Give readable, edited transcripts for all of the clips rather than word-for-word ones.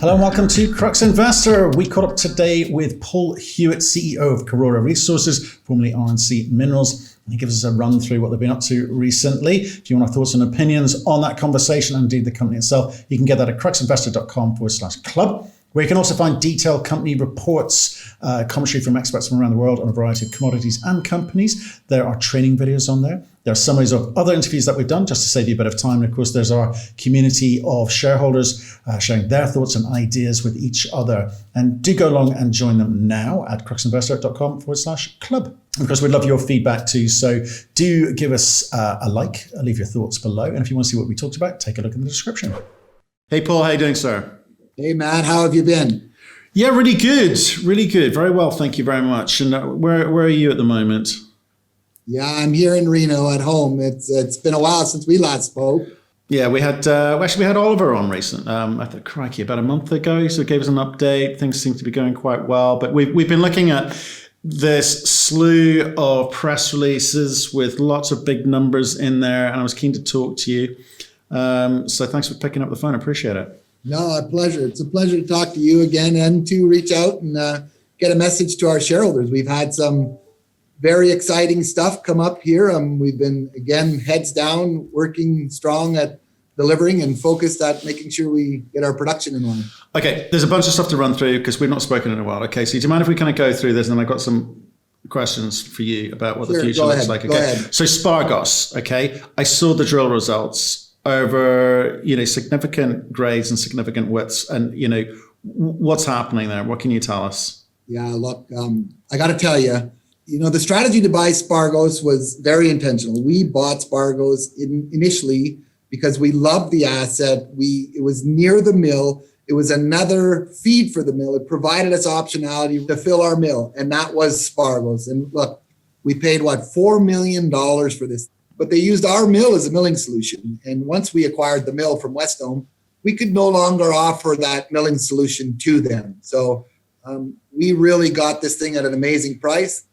Hello and welcome to Crux Investor. We caught up today with Paul Hewitt, CEO of Karora Resources, formerly RNC Minerals. And he gives us a run through what they've been up to recently. If you want our thoughts and opinions on that conversation and indeed the company itself, you can get that at cruxinvestor.com/club, where you can also find detailed company reports, commentary from experts from around the world on a variety of commodities and companies. There are training videos on there. There are summaries of other interviews that we've done just to save you a bit of time. And of course, there's our community of shareholders sharing their thoughts and ideas with each other. And do go along and join them now at cruxinvestor.com/club. Of course, we'd love your feedback too. So do give us a like, leave your thoughts below. And if you want to see what we talked about, take a look in the description. Hey, Paul, how you doing, sir? Hey, Matt, how have you been? Yeah, really good. Really good. Very well. Thank you very much. And where are you at the moment? Yeah, I'm here in Reno at home. It's been a while since we last spoke. Yeah, we had Oliver on recent. I thought, crikey, about a month ago. So it gave us an update. Things seem to be going quite well. But we've been looking at this slew of press releases with lots of big numbers in there. And I was keen to talk to you. So thanks for picking up the phone. I appreciate it. No, a pleasure. It's a pleasure to talk to you again and to reach out and get a message to our shareholders. We've had some very exciting stuff come up here. We've been, again, heads down, working strong at delivering and focused at making sure we get our production in line. Okay, there's a bunch of stuff to run through because we've not spoken in a while. Okay, so do you mind if we kind of go through this? And then I've got some questions for you about what the future looks like. Okay, so Spargos, okay, I saw the drill results over, significant grades and significant widths. And, what's happening there? What can you tell us? Yeah, look, I got to tell you, the strategy to buy Spargos was very intentional. We bought Spargos initially because we loved the asset. It was near the mill. It was another feed for the mill. It provided us optionality to fill our mill, and that was Spargos. And look, we paid, $4 million for this, but they used our mill as a milling solution. And once we acquired the mill from Wesdome, we could no longer offer that milling solution to them. So we really got this thing at an amazing price.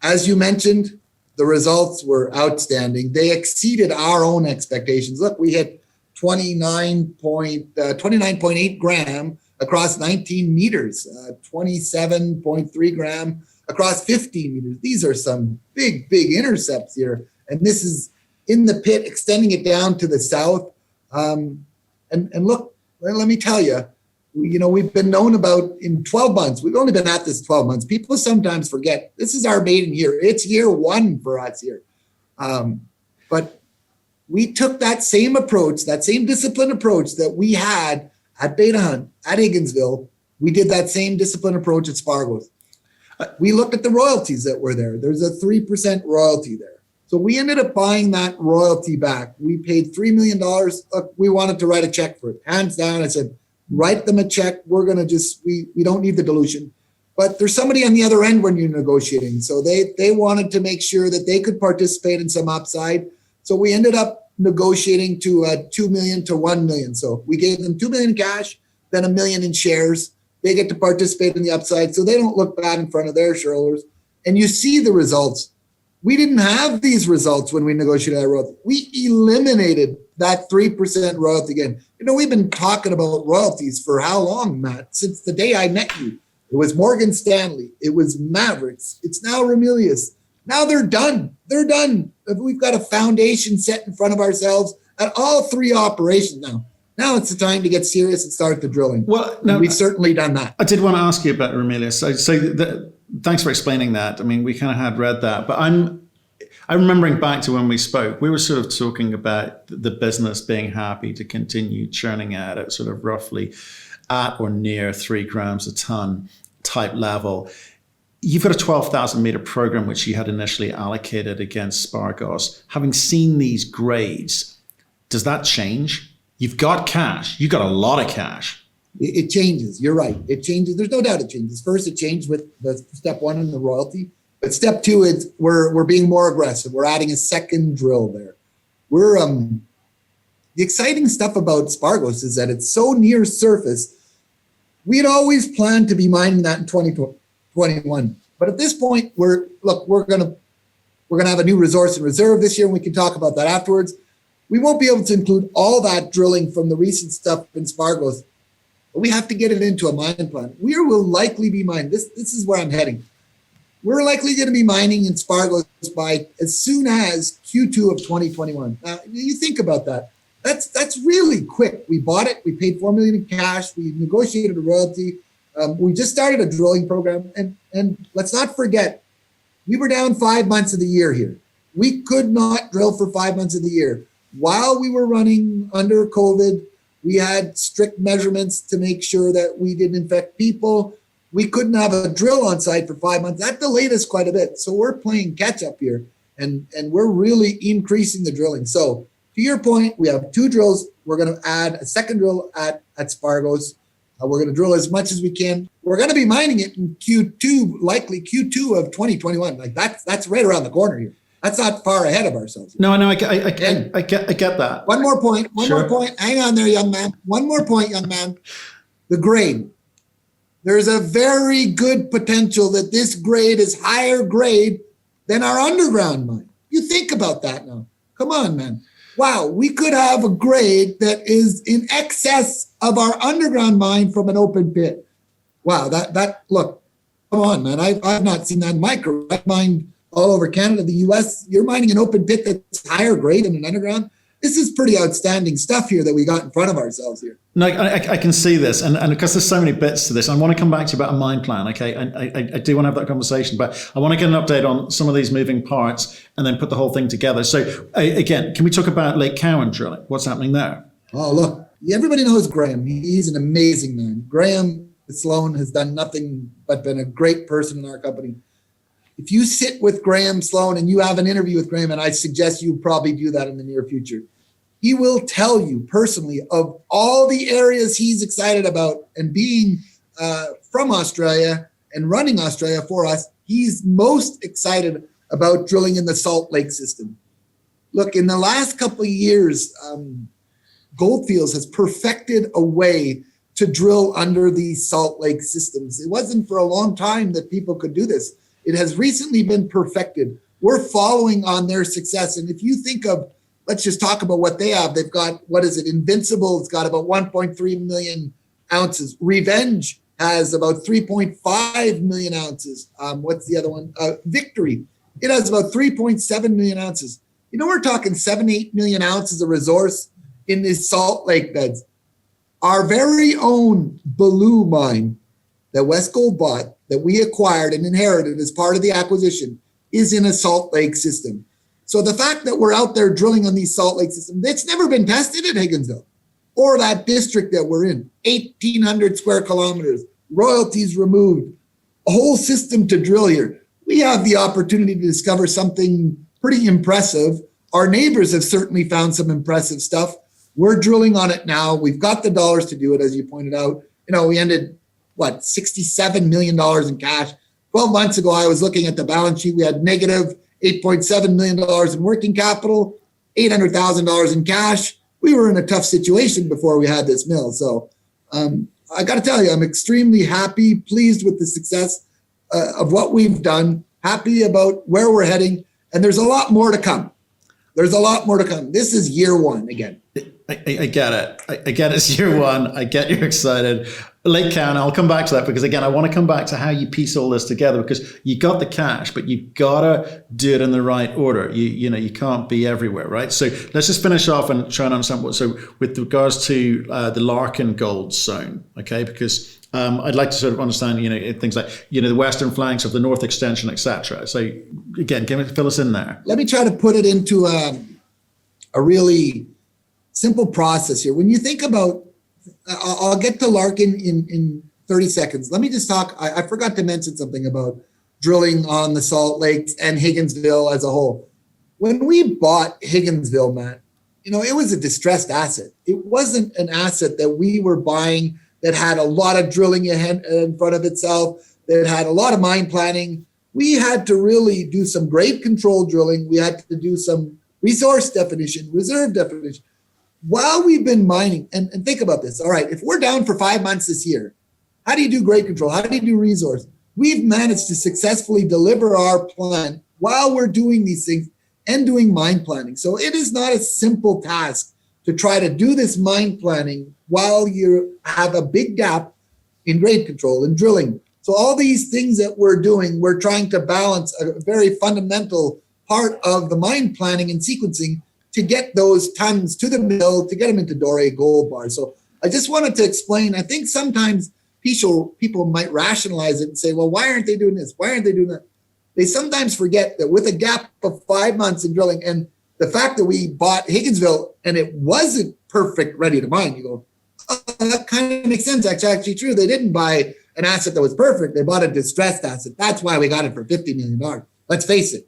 As you mentioned, the results were outstanding. They exceeded our own expectations. Look, we hit 29.8 gram across 19 meters, 27.3 gram across 15 meters. These are some big intercepts here. And this is in the pit, extending it down to the south. And look, let me tell you, we've been known about in 12 months. We've only been at this 12 months. People sometimes forget this is our maiden year. It's year one for us here. But we took that same approach, that same disciplined approach that we had at Beta Hunt, at Higginsville. We did that same disciplined approach at Spargos. We looked at the royalties that were there. There's a 3% royalty there. So we ended up buying that royalty back. We paid $3 million. Look, we wanted to write a check for it. Hands down, I said, write them a check. We're going to we don't need the dilution. But there's somebody on the other end when you're negotiating. So they wanted to make sure that they could participate in some upside. So we ended up negotiating to $2 million to $1 million. So we gave them $2 million cash, then $1 million in shares. They get to participate in the upside. So they don't look bad in front of their shareholders. And you see the results. We didn't have these results when we negotiated that royalty. We eliminated that 3% royalty again. We've been talking about royalties for how long, Matt? Since the day I met you. It was Morgan Stanley. It was Mavericks. It's now Ramelius. Now they're done. They're done. We've got a foundation set in front of ourselves at all three operations now. Now it's the time to get serious and start the drilling. Well, now, we've certainly done that. I did want to ask you about Ramelius. Thanks for explaining that. I mean, we kind of had read that, but I'm remembering back to when we spoke, we were sort of talking about the business being happy to continue churning out at sort of roughly at or near 3 grams a ton type level. You've got a 12,000 meter program, which you had initially allocated against Spargos. Having seen these grades, does that change? You've got cash. You've got a lot of cash. It changes. You're right. It changes. There's no doubt it changes. First, it changed with the step one in the royalty. But step two is we're being more aggressive. We're adding a second drill there. The exciting stuff about Spargos is that it's so near surface. We had always planned to be mining that in 2021. But at this point, we're gonna have a new resource and reserve this year, and we can talk about that afterwards. We won't be able to include all that drilling from the recent stuff in Spargos. but we have to get it into a mine plan. We will likely be mining. This is where I'm heading. We're likely going to be mining in Spargos by as soon as Q2 of 2021. Now, you think about that. That's really quick. We bought it. We paid $4 million in cash. We negotiated a royalty. We just started a drilling program. And let's not forget, we were down 5 months of the year here. We could not drill for 5 months of the year. While we were running under COVID, we had strict measurements to make sure that we didn't infect people. We couldn't have a drill on site for 5 months. That delayed us quite a bit. So we're playing catch up here, and we're really increasing the drilling. So to your point, we have 2 drills. We're going to add a second drill at Spargos. We're going to drill as much as we can. We're going to be mining it in Q2, likely Q2 of 2021. Like that's right around the corner here. That's not far ahead of ourselves. No, I get that. One more point. Sure. More point. Hang on there, young man. One more point, young man. The grade. There's a very good potential that this grade is higher grade than our underground mine. You think about that now. Come on, man. Wow, we could have a grade that is in excess of our underground mine from an open pit. Wow, that look, come on, man. I've not seen that in my career. I've mined all over Canada, the US. You're mining an open pit that's higher grade than an underground. This is pretty outstanding stuff here that we got in front of ourselves here. No, I can see this, and because there's so many bits to this, I want to come back to you about a mine plan. Okay, I do want to have that conversation, but I want to get an update on some of these moving parts and then put the whole thing together. So again, can we talk about Lake Cowan drilling? What's happening there? Oh, look, everybody knows Graham. He's an amazing man. Graham Sloan has done nothing but been a great person in our company. If you sit with Graham Sloan and you have an interview with Graham, and I suggest you probably do that in the near future, he will tell you personally of all the areas he's excited about, and being from Australia and running Australia for us, he's most excited about drilling in the Salt Lake system. Look, in the last couple of years, Gold Fields has perfected a way to drill under these Salt Lake systems. It wasn't for a long time that people could do this. It has recently been perfected. We're following on their success. And if you think of, let's just talk about what they have. They've got, what is it? Invincible, it's got about 1.3 million ounces. Revenge has about 3.5 million ounces. What's the other one? Victory. It has about 3.7 million ounces. You know, we're talking 7-8 million ounces of resource in these Salt Lake beds. Our very own Baloo mine that Westgold bought, that we acquired and inherited as part of the acquisition, is in a Salt Lake system. So the fact that we're out there drilling on these Salt Lake systems, it's never been tested at Higginsville or that district that we're in. 1,800 square kilometers, royalties removed, a whole system to drill here. We have the opportunity to discover something pretty impressive. Our neighbors have certainly found some impressive stuff. We're drilling on it now. We've got the dollars to do it, as you pointed out. You know, we ended, $67 million in cash. 12 months ago, I was looking at the balance sheet. We had negative $8.7 million in working capital, $800,000 in cash. We were in a tough situation before we had this mill. So I got to tell you, I'm extremely happy, pleased with the success of what we've done, happy about where we're heading. And there's a lot more to come. There's a lot more to come. This is year one again. I get it. I get it's year one. I get you're excited. Lake Cowan, I'll come back to that because, again, I want to come back to how you piece all this together, because you got the cash, but you got to do it in the right order. You can't be everywhere, right? So let's just finish off and try and understand what. So with regards to the Larkin Gold Zone, okay, because I'd like to sort of understand, things like, the western flanks of the north extension, etc. So again, fill us in there. Let me try to put it into a really simple process here. When you think about, I'll get to Larkin in 30 seconds. Let me just talk. I forgot to mention something about drilling on the Salt Lakes and Higginsville as a whole. When we bought Higginsville, Matt, it was a distressed asset. It wasn't an asset that we were buying that had a lot of drilling in front of itself, that had a lot of mine planning. We had to really do some grade control drilling. We had to do some resource definition, reserve definition. While we've been mining, and think about this, all right, if we're down for 5 months this year, how do you do grade control? How do you do resource? We've managed to successfully deliver our plan while we're doing these things and doing mine planning. So it is not a simple task to try to do this mine planning while you have a big gap in grade control and drilling. So all these things that we're doing, we're trying to balance a very fundamental part of the mine planning and sequencing to get those tons to the mill, to get them into Doré gold bars. So I just wanted to explain, I think sometimes people might rationalize it and say, well, why aren't they doing this? Why aren't they doing that? They sometimes forget that with a gap of 5 months in drilling and the fact that we bought Higginsville and it wasn't perfect, ready to mine, you go, oh, that kind of makes sense. That's actually true. They didn't buy an asset that was perfect. They bought a distressed asset. That's why we got it for $50 million. Let's face it.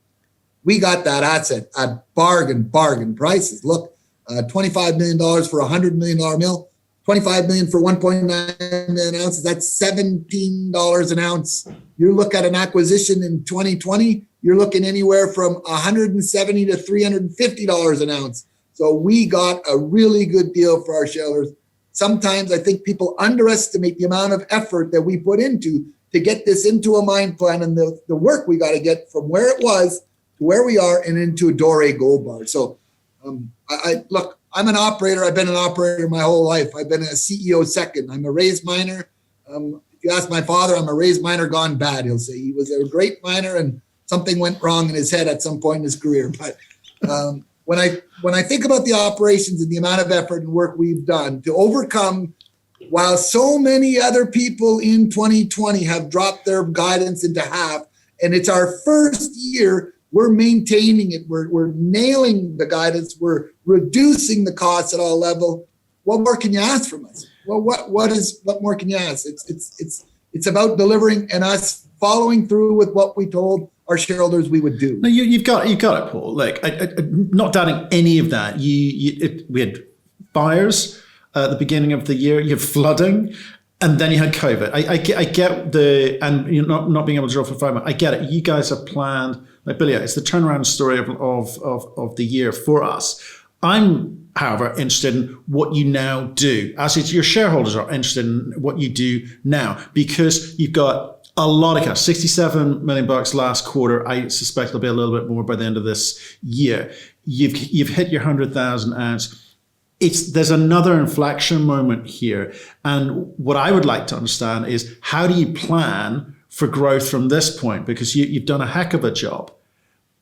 We got that asset at bargain prices. Look, $25 million for a $100 million mill, $25 million for 1.9 million ounces. That's $17 an ounce. You look at an acquisition in 2020, you're looking anywhere from $170 to $350 an ounce. So we got a really good deal for our shareholders. Sometimes I think people underestimate the amount of effort that we put into to get this into a mine plan and the work we got to get from where it was to where we are and into a Doré gold bar. So look, I'm an operator. I've been an operator my whole life. I've been a CEO second. I'm a raised miner. If you ask my father, I'm a raised miner gone bad. He'll say he was a great miner and something went wrong in his head at some point in his career. But when I think about the operations and the amount of effort and work we've done to overcome, while so many other people in 2020 have dropped their guidance into half, and it's our first year, we're maintaining it. We're nailing the guidance. We're reducing the costs at all levels. What more can you ask from us? Well, what more can you ask? It's about delivering and us following through with what we told our shareholders we would do. No, you've got it, Paul. Like, not doubting any of that. We had fires at the beginning of the year. You had flooding, and then you had COVID. I get and you're not being able to drill for 5 months. I get it. You guys have planned. Like Billy, it's the turnaround story of the year for us. I'm, however, interested in what you now do. As your shareholders are interested in what you do now, because you've got a lot of cash, $67 million last quarter. I suspect it'll be a little bit more by the end of this year. You've hit your 100,000 ounce. There's another inflection moment here. And what I would like to understand is, how do you plan for growth from this point? Because you've done a heck of a job,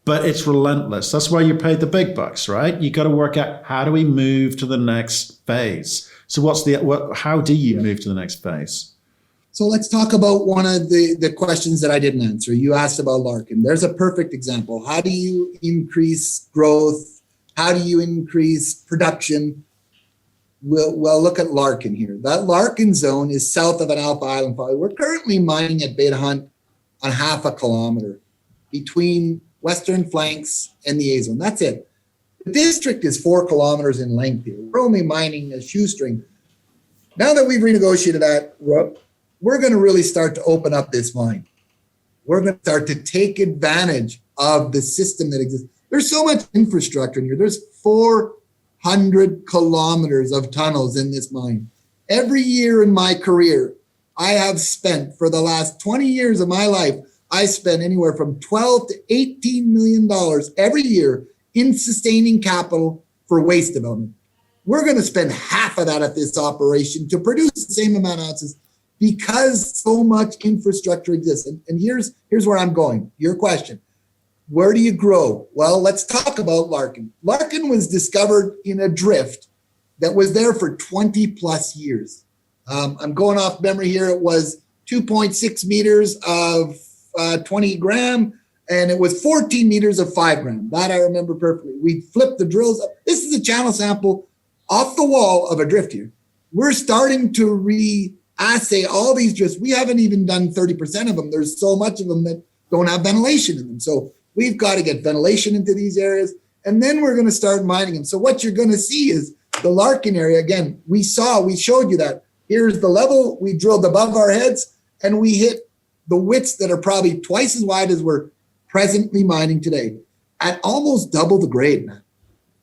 but it's relentless. That's why you're paid the big bucks, right? You got to work out, how do we move to the next phase? So how do you move to the next phase? So let's talk about one of the questions that I didn't answer. You asked about Larkin. There's a perfect example. How do you increase growth? How do you increase production? Well, look at Larkin here. That Larkin zone is south of an Alpha Island Fault. We're currently mining at Beta Hunt on half a kilometer between Western Flanks and the A zone. That's it. The district is 4 kilometers in length here. We're only mining a shoestring. Now that we've renegotiated that, we're going to really start to open up this mine. We're going to start to take advantage of the system that exists. There's so much infrastructure in here. There's 400 kilometers of tunnels in this mine. Every year in my career, I have spent, for the last 20 years of my life, I spent anywhere from $12 to $18 million every year in sustaining capital for waste development. We're going to spend half of that at this operation to produce the same amount of ounces, because so much infrastructure exists. And here's where I'm going. Your question. Where do you grow? Well, let's talk about Larkin. Larkin was discovered in a drift that was there for 20 plus years. I'm going off memory here. It was 2.6 meters of 20 gram, and it was 14 meters of 5 gram. That I remember perfectly. We flipped the drills up. This is a channel sample off the wall of a drift here. We're starting to re-assay all these drifts. We haven't even done 30% of them. There's so much of them that don't have ventilation in them. So we've got to get ventilation into these areas, and then we're going to start mining them. So what you're going to see is the Larkin area. Again, we showed you that. Here's the level. We drilled above our heads, and we hit the widths that are probably twice as wide as we're presently mining today at almost double the grade, man.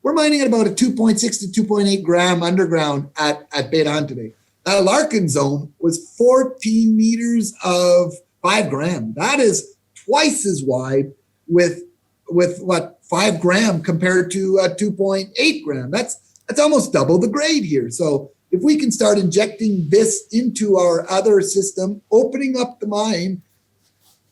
We're mining at about a 2.6 to 2.8 gram underground at Beta Hunt today. That Larkin zone was 14 meters of 5 gram. That is twice as wide with what 5 gram compared to 2.8 gram. That's That's almost double the grade here. So if we can start injecting this into our other system, opening up the mine,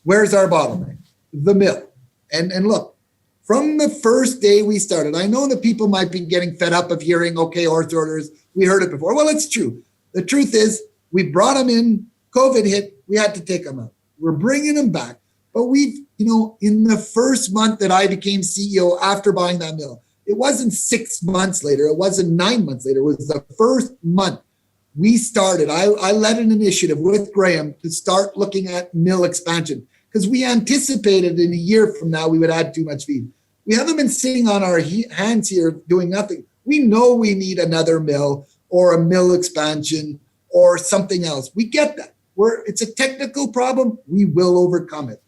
where's our bottleneck? The mill. And look, from the first day we started, I know that people might be getting fed up of hearing, okay, ore sorters, we heard it before. Well, it's true. The truth is, we brought them in, COVID hit, we had to take them out. We're bringing them back. But we've, in the first month that I became CEO after buying that mill, it wasn't 6 months later, it wasn't 9 months later, it was the first month we started. I led an initiative with Graham to start looking at mill expansion because we anticipated in a year from now we would add too much feed. We haven't been sitting on our hands here doing nothing. We know we need another mill or a mill expansion or something else. We get that. It's a technical problem. We will overcome it.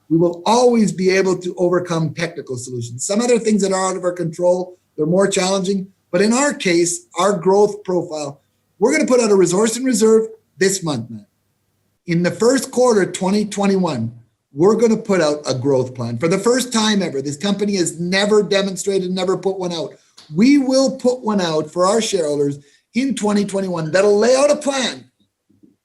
We will always be able to overcome technical solutions. Some other things that are out of our control, they're more challenging. But in our case, our growth profile, we're going to put out a resource and reserve this month, man. In the first quarter 2021, we're going to put out a growth plan. For the first time ever, this company has never demonstrated, never put one out. We will put one out for our shareholders in 2021 that'll lay out a plan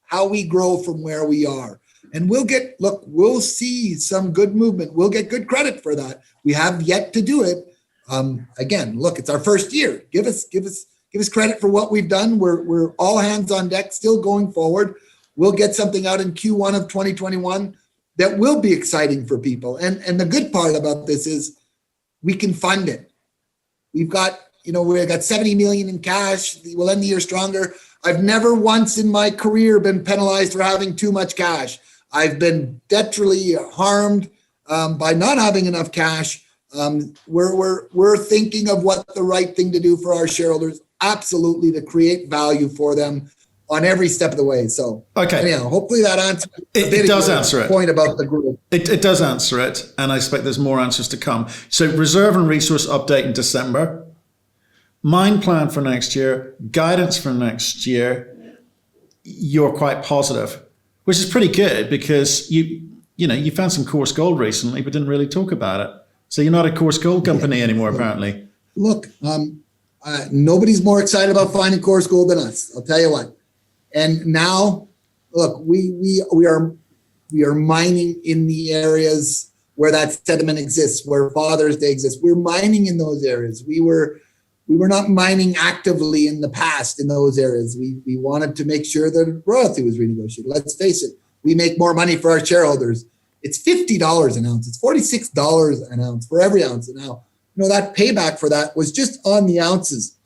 how we grow from where we are. And we'll see some good movement. We'll get good credit for that. We have yet to do it. Again, look, it's our first year. Give us credit for what we've done. We're all hands on deck, still going forward. We'll get something out in Q1 of 2021 that will be exciting for people. And the good part about this is we can fund it. We've got 70 million in cash. We'll end the year stronger. I've never once in my career been penalized for having too much cash. I've been detrimentally harmed by not having enough cash. We're thinking of what the right thing to do for our shareholders, absolutely, to create value for them on every step of the way. So, okay. Anyhow, hopefully that answers it does answer it. Point about the group. It does answer it, and I expect there's more answers to come. So, reserve and resource update in December, mine plan for next year, guidance for next year. You're quite positive, which is pretty good because you found some coarse gold recently, but didn't really talk about it. So you're not a coarse gold company anymore, apparently. Look, nobody's more excited about finding coarse gold than us. I'll tell you what. And now, look, we are mining in the areas where that sediment exists, where Father's Day exists. We're mining in those areas. We were not mining actively in the past in those areas. We wanted to make sure that royalty was renegotiated. Let's face it, we make more money for our shareholders. It's $50 an ounce. It's $46 an ounce for every ounce. And now, that payback for that was just on the ounces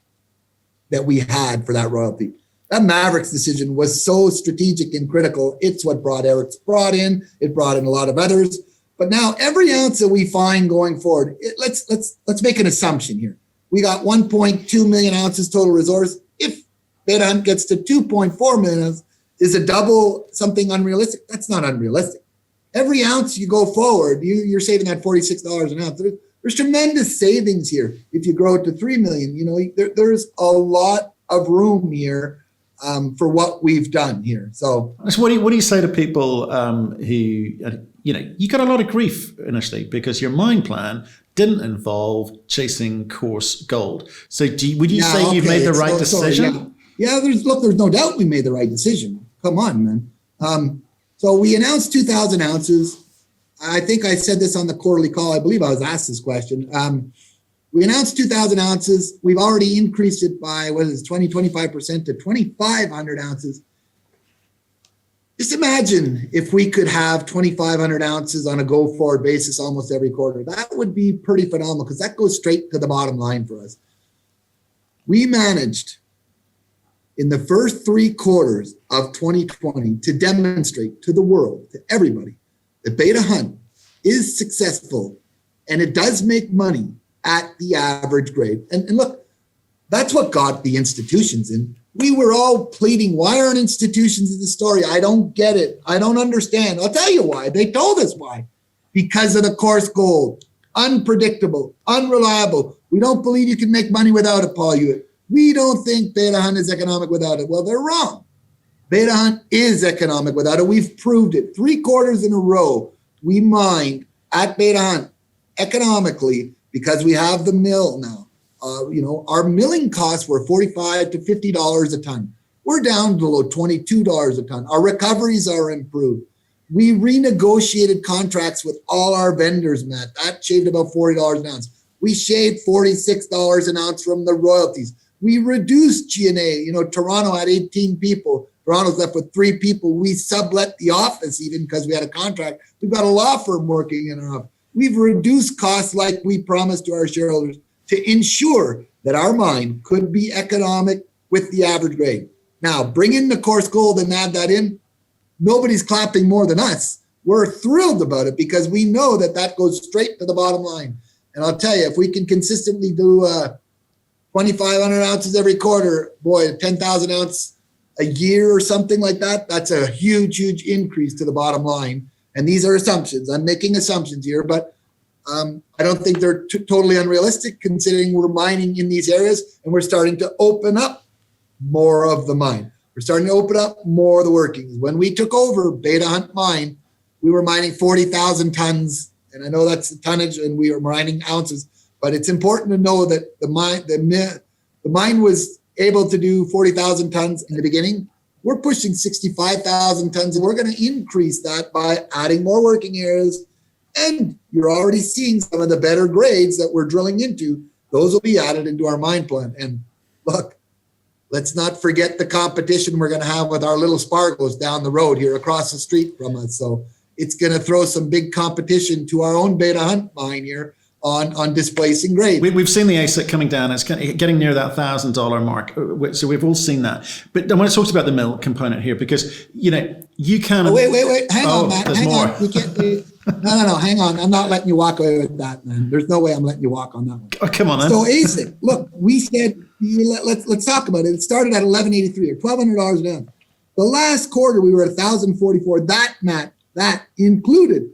that we had for that royalty. That Maverix decision was so strategic and critical. It's what brought Eric's brought in. It brought in a lot of others. But now every ounce that we find going forward, let's make an assumption here. We got 1.2 million ounces total resource. If Beta Hunt gets to 2.4 million ounces, is a double something unrealistic? That's not unrealistic. Every ounce you go forward, you're saving that $46 an ounce. There's tremendous savings here. If you grow it to 3 million, there's a lot of room here for what we've done here. So what do you say to people who, you got a lot of grief initially because your mine plan didn't involve chasing coarse gold. So would you say you've made the right decision? Yeah, there's no doubt we made the right decision. Come on, man. So we announced 2,000 ounces. I think I said this on the quarterly call. I believe I was asked this question. We announced 2,000 ounces. We've already increased it by, 25% to 2,500 ounces. Just imagine if we could have 2,500 ounces on a go-forward basis almost every quarter. That would be pretty phenomenal because that goes straight to the bottom line for us. We managed in the first 3 quarters of 2020 to demonstrate to the world, to everybody, that Beta Hunt is successful and it does make money at the average grade. And look, that's what got the institutions in. We were all pleading, why aren't institutions in the story? I don't get it. I don't understand. I'll tell you why. They told us why. Because of the coarse gold. Unpredictable, unreliable. We don't believe you can make money without it, Paul Hewitt. We don't think Beta Hunt is economic without it. Well, they're wrong. Beta Hunt is economic without it. We've proved it. 3 quarters in a row, we mined at Beta Hunt economically because we have the mill now. our milling costs were $45 to $50 a ton. We're down below $22 a ton. Our recoveries are improved. We renegotiated contracts with all our vendors, Matt. That shaved about $40 an ounce. We shaved $46 an ounce from the royalties. We reduced G&A. Toronto had 18 people. Toronto's left with 3 people. We sublet the office even because we had a contract. We've got a law firm working in our office. We've reduced costs like we promised to our shareholders to ensure that our mine could be economic with the average grade. Now, bring in the coarse gold and add that in. Nobody's clapping more than us. We're thrilled about it because we know that goes straight to the bottom line. And I'll tell you, if we can consistently do 2,500 ounces every quarter, boy, 10,000 ounce a year or something like that, that's a huge, huge increase to the bottom line. And these are assumptions. I'm making assumptions here, but I don't think they're totally unrealistic considering we're mining in these areas and we're starting to open up more of the mine. We're starting to open up more of the workings. When we took over Beta Hunt Mine, we were mining 40,000 tons. And I know that's the tonnage and we were mining ounces, but it's important to know that the mine was able to do 40,000 tons in the beginning. We're pushing 65,000 tons and we're going to increase that by adding more working areas. And you're already seeing some of the better grades that we're drilling into. Those will be added into our mine plan. And look, let's not forget the competition we're going to have with our little Spargos down the road here across the street from us. So it's going to throw some big competition to our own Beta Hunt mine here on displacing grade. We've seen the AISC coming down. It's getting near that $1,000 mark. So we've all seen that. But I want to talk about the mill component here because, you can... Oh, wait. Hang on, Matt. There's more. We can't do... No. Hang on. I'm not letting you walk away with that, man. There's no way I'm letting you walk on that one. Oh, come on, then. So AISC, look, we said, let's talk about it. It started at $1,183 or $1,200 an ounce. The last quarter, we were at $1,044. That included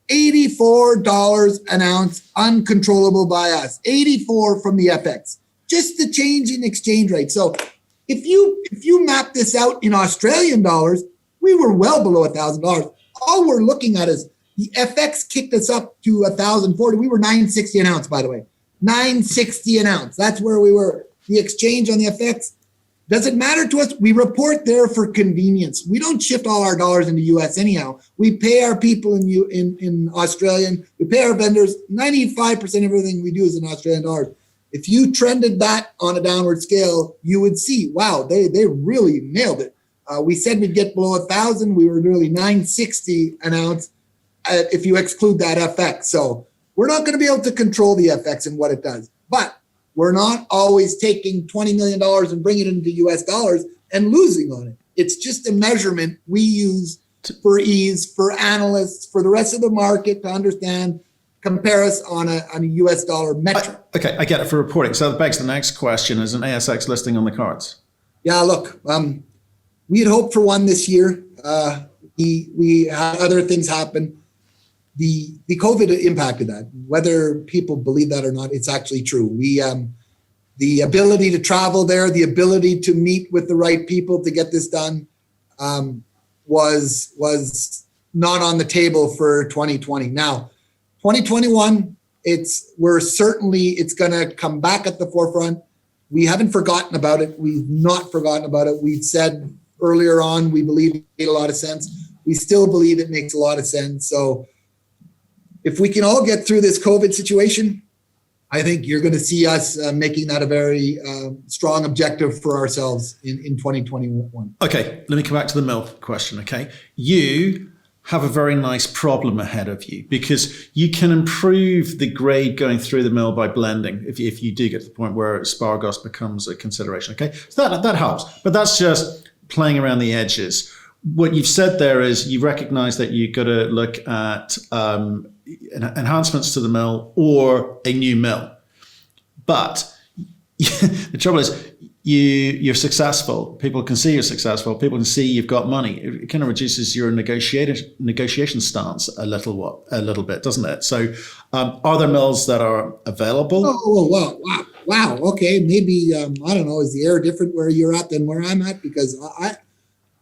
$84 an ounce uncontrollable by us, 84 from the FX, just the change in exchange rate. So if you map this out in Australian dollars, we were well below $1,000. All we're looking at is the FX kicked us up to $1,040. We were $960 an ounce, by the way, $960 an ounce. That's where we were. The exchange on the FX doesn't matter to us. We report there for convenience. We don't shift all our dollars into US anyhow. We pay our people in Australian. We pay our vendors. 95% of everything we do is in Australian dollars. If you trended that on a downward scale, you would see, wow, they really nailed it. We said we'd get below 1,000. We were nearly 960 an ounce if you exclude that FX. So we're not going to be able to control the FX and what it does. But we're not always taking $20 million and bringing it into US dollars and losing on it. It's just a measurement we use for ease, for analysts, for the rest of the market to understand, compare us on a US dollar metric. Okay, I get it for reporting. So that begs the next question. Is an ASX listing on the cards? Yeah, look, we had hoped for one this year. We had other things happen. The COVID impacted that. Whether people believe that or not, it's actually true. The ability to travel there, the ability to meet with the right people to get this done, was not on the table for 2020. Now, 2021, it's going to come back at the forefront. We haven't forgotten about it. We've not forgotten about it. We've said earlier on we believe it made a lot of sense. We still believe it makes a lot of sense. So if we can all get through this COVID situation, I think you're going to see us making that a very strong objective for ourselves in 2021. Okay, let me come back to the mill question, okay? You have a very nice problem ahead of you because you can improve the grade going through the mill by blending if you do get to the point where Spargos becomes a consideration, okay? So that helps, but that's just playing around the edges. What you've said there is you recognize that you've got to look at enhancements to the mill or a new mill. But the trouble is you're successful. People can see you're successful. People can see you've got money. It kind of reduces your negotiation stance a little bit, doesn't it? So are there mills that are available? Oh, wow. Okay, maybe, I don't know, is the air different where you're at than where I'm at? Because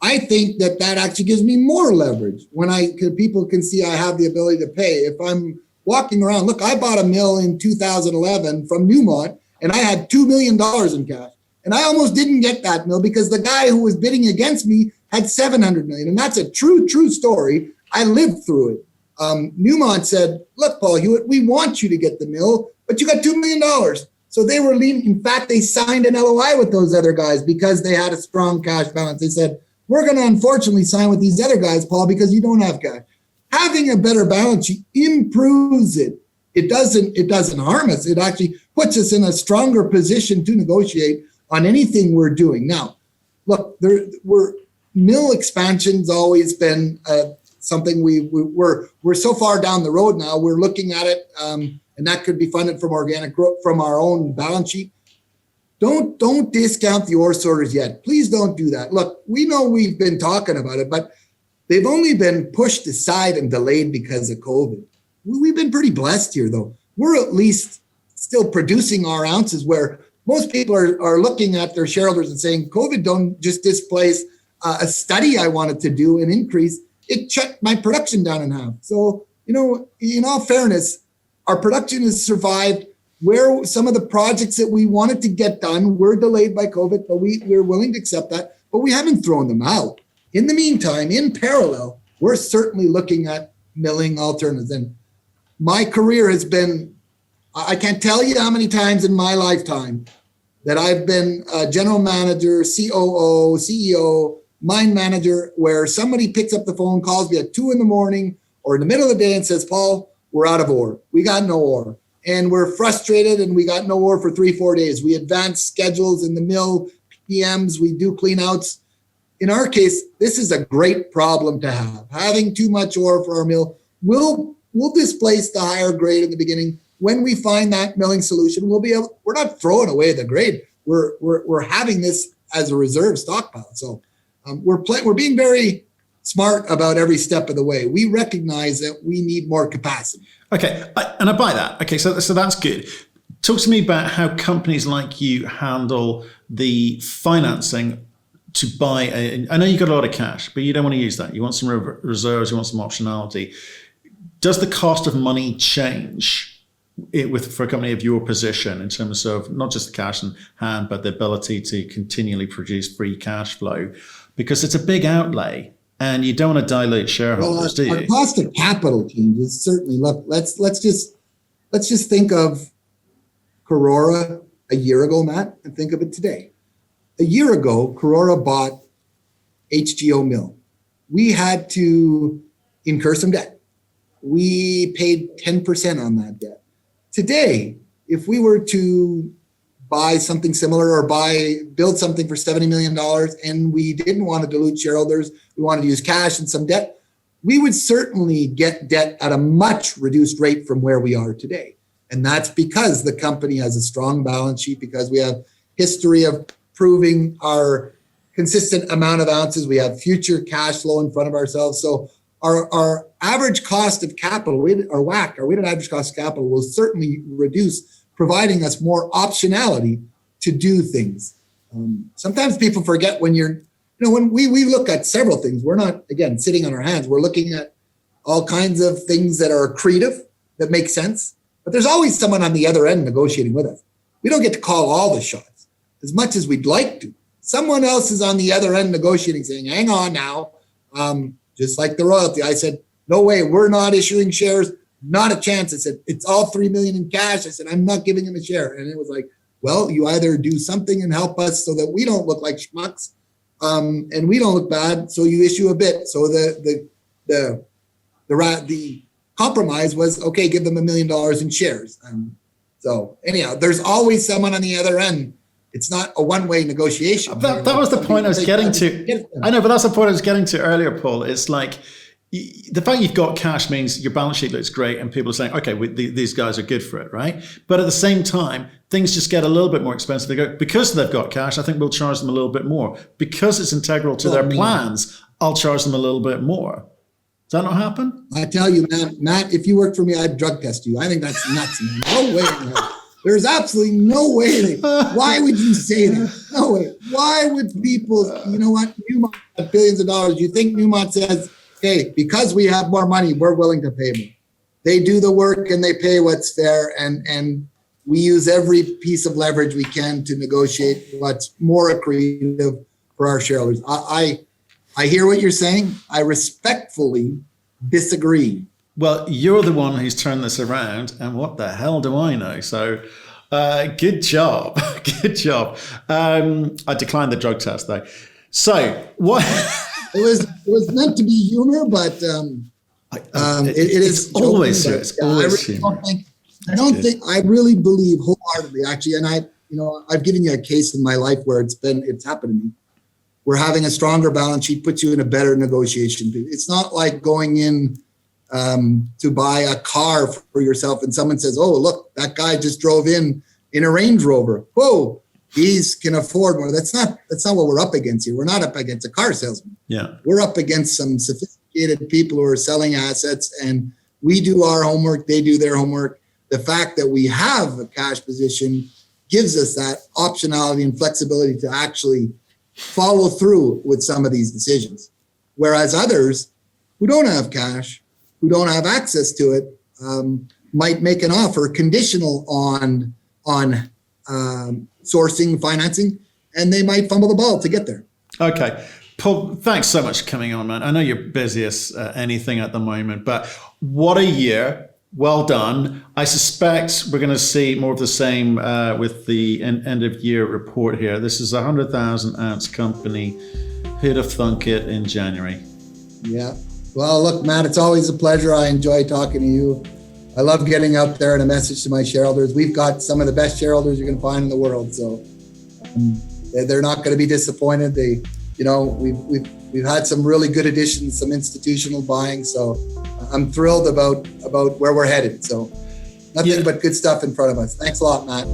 I think that actually gives me more leverage when people can see I have the ability to pay. If I'm walking around, look, I bought a mill in 2011 from Newmont, and I had $2 million in cash. And I almost didn't get that mill because the guy who was bidding against me had 700 million. And that's a true story. I lived through it. Newmont said, look, Paul Hewitt, we want you to get the mill, but you got $2 million. So they were leaning. In fact, they signed an LOI with those other guys because they had a strong cash balance. They said, we're going to unfortunately sign with these other guys, Paul, because you don't have cash. Having a better balance sheet improves it. It doesn't harm us. It actually puts us in a stronger position to negotiate on anything we're doing. Now, look, mill expansion's always been something we're so far down the road now. We're looking at it, and that could be funded from organic growth from our own balance sheet. Don't discount the ore sorters yet. Please don't do that. Look, we know we've been talking about it, but they've only been pushed aside and delayed because of COVID. We've been pretty blessed here, though. We're at least still producing our ounces, where most people are looking at their shareholders and saying, COVID don't just displace a study I wanted to do and increase. It shut my production down in half. So, in all fairness, our production has survived where some of the projects that we wanted to get done were delayed by COVID, but we're willing to accept that, but we haven't thrown them out. In the meantime, in parallel, we're certainly looking at milling alternatives. And my career has been, I can't tell you how many times in my lifetime that I've been a general manager, COO, CEO, mine manager, where somebody picks up the phone, calls me at 2 a.m. or in the middle of the day and says, Paul, we're out of ore. We got no ore. And we're frustrated and we got no ore for 3-4 days. We advance schedules in the mill, PMs, we do clean outs. In our case, this is a great problem to have. Having too much ore for our mill will displace the higher grade in the beginning. When we find that milling solution, we're not throwing away the grade. We're having this as a reserve stockpile. So we're being very smart about every step of the way. We recognize that we need more capacity. Okay, and I buy that. Okay, so that's good. Talk to me about how companies like you handle the financing to buy. I know you've got a lot of cash, but you don't want to use that. You want some reserves, you want some optionality. Does the cost of money change for a company of your position in terms of not just the cash in hand, but the ability to continually produce free cash flow? Because it's a big outlay. And you don't want to dilute shareholders, do you? Our cost of capital changes certainly. Look, let's just think of Karora a year ago, Matt, and think of it today. A year ago, Karora bought HGO Mill. We had to incur some debt. We paid 10% on that debt. Today, if we were to buy something similar or build something for $70 million and we didn't want to dilute shareholders, we wanted to use cash and some debt, we would certainly get debt at a much reduced rate from where we are today. And that's because the company has a strong balance sheet, because we have history of proving our consistent amount of ounces. We have future cash flow in front of ourselves. So our average cost of capital, our WACC, our weighted average cost of capital, will certainly reduce, providing us more optionality to do things. Sometimes people forget when we look at several things, we're not, again, sitting on our hands. We're looking at all kinds of things that are accretive, that make sense. But there's always someone on the other end negotiating with us. We don't get to call all the shots as much as we'd like to. Someone else is on the other end negotiating, saying, hang on now. Just like the royalty, I said, no way, we're not issuing shares. Not a chance. I said, it's all $3 million in cash. I said, I'm not giving him a share. And it was like, well, you either do something and help us so that we don't look like schmucks, and we don't look bad, so you issue a bit. So the compromise was, okay, give them $1 million in shares. So anyhow, there's always someone on the other end. It's not a one-way negotiation. That was the point I was getting to. I know, but that's the point I was getting to earlier, Paul. It's like, the fact you've got cash means your balance sheet looks great and people are saying, okay, these guys are good for it, right? But at the same time, things just get a little bit more expensive. They go, because they've got cash, I think we'll charge them a little bit more. Because it's integral to their plans, I'll charge them a little bit more. Does that not happen? I tell you, Matt, if you worked for me, I'd drug test you. I think that's nuts, man. No way in hell. There's absolutely no way. Why would you say that? No way. Why would people, you know what? Newmont has billions of dollars. You think Newmont says, hey, because we have more money, we're willing to pay more. They do the work and they pay what's fair. And we use every piece of leverage we can to negotiate what's more accretive for our shareholders. I hear what you're saying. I respectfully disagree. Well, you're the one who's turned this around, and what the hell do I know? So, good job, good job. I declined the drug test though. So what? It was meant to be humor, but it is always joking, it's always humor. I really believe wholeheartedly, actually, and I've given you a case in my life where it's happened to me. Where having a stronger balance sheet puts you in a better negotiation. It's not like going in to buy a car for yourself and someone says, "Oh, look, that guy just drove in a Range Rover. Whoa, he can afford more." That's not what we're up against here. We're not up against a car salesman. Yeah, we're up against some sophisticated people who are selling assets, and we do our homework. They do their homework. The fact that we have a cash position gives us that optionality and flexibility to actually follow through with some of these decisions. Whereas others who don't have cash, who don't have access to it, might make an offer conditional on sourcing, financing, and they might fumble the ball to get there. Okay. Paul, thanks so much for coming on, man. I know you're busy as anything at the moment, but what a year. Well done. I suspect we're going to see more of the same with the end of year report here. This is a 100,000 ounce company. Who'd have thunk it in January? Yeah. Well, look, Matt, it's always a pleasure. I enjoy talking to you. I love getting out there and a message to my shareholders. We've got some of the best shareholders you're going to find in the world. So they're not going to be disappointed. We've had some really good additions, some institutional buying. So I'm thrilled about where we're headed. So nothing but good stuff in front of us. Thanks a lot, Matt.